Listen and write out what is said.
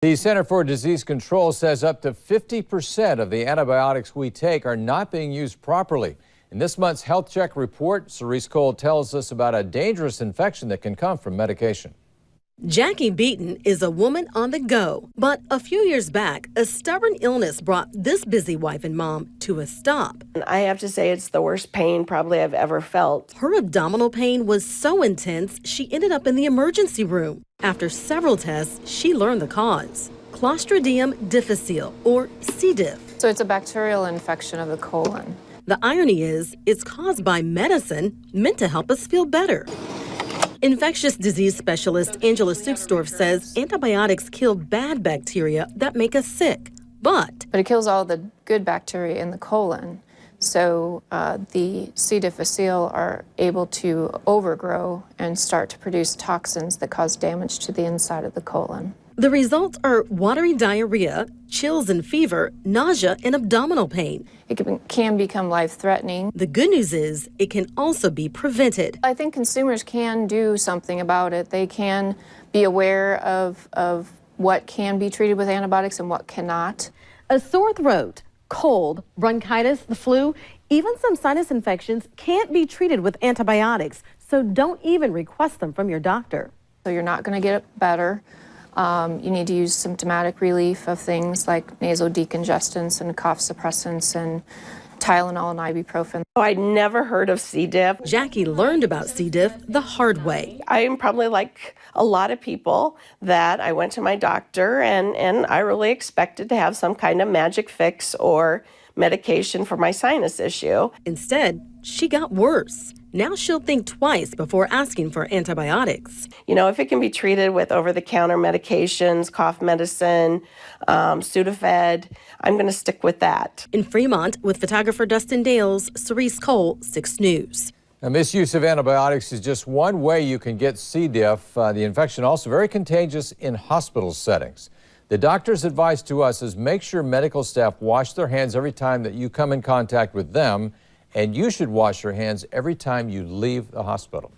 The Center for Disease Control says up to 50% of the antibiotics we take are not being used properly. In this month's Health Check report, Cerise Cole tells us about a dangerous infection that can come from medication. Jackie Beaton is a woman on the go, but a few years back, a stubborn illness brought this busy wife and mom to a stop. I have to say it's the worst pain probably I've ever felt. Her abdominal pain was so intense, she ended up in the emergency room. After several tests, she learned the cause: Clostridium Difficile, or C. diff. So it's a bacterial infection of the colon. The irony is, it's caused by medicine meant to help us feel better. Infectious disease specialist Angela Sukstorf says antibiotics kill bad bacteria that make us sick, but it kills all the good bacteria in the colon. So the C. difficile are able to overgrow and start to produce toxins that cause damage to the inside of the colon. The results are watery diarrhea, chills and fever, nausea, and abdominal pain. It can become life-threatening. The good news is it can also be prevented. I think consumers can do something about it. They can be aware of what can be treated with antibiotics and what cannot. A sore throat, cold, bronchitis, the flu, even some sinus infections can't be treated with antibiotics, so don't even request them from your doctor. So you're not going to get it better. You need to use symptomatic relief of things like nasal decongestants and cough suppressants and Tylenol and ibuprofen. Oh, I'd never heard of C. diff. Jackie learned about C. diff the hard way. I'm probably like a lot of people that I went to my doctor and I really expected to have some kind of magic fix or medication for my sinus issue. Instead, she got worse. Now she'll think twice before asking for antibiotics. You know, if it can be treated with over-the-counter medications, cough medicine, Sudafed, I'm going to stick with that. In Fremont, with photographer Dustin Dales, Cerise Cole, 6 News. Now, misuse of antibiotics is just one way you can get C. diff. The infection also very contagious in hospital settings. The doctor's advice to us is make sure medical staff wash their hands every time that you come in contact with them, and you should wash your hands every time you leave the hospital.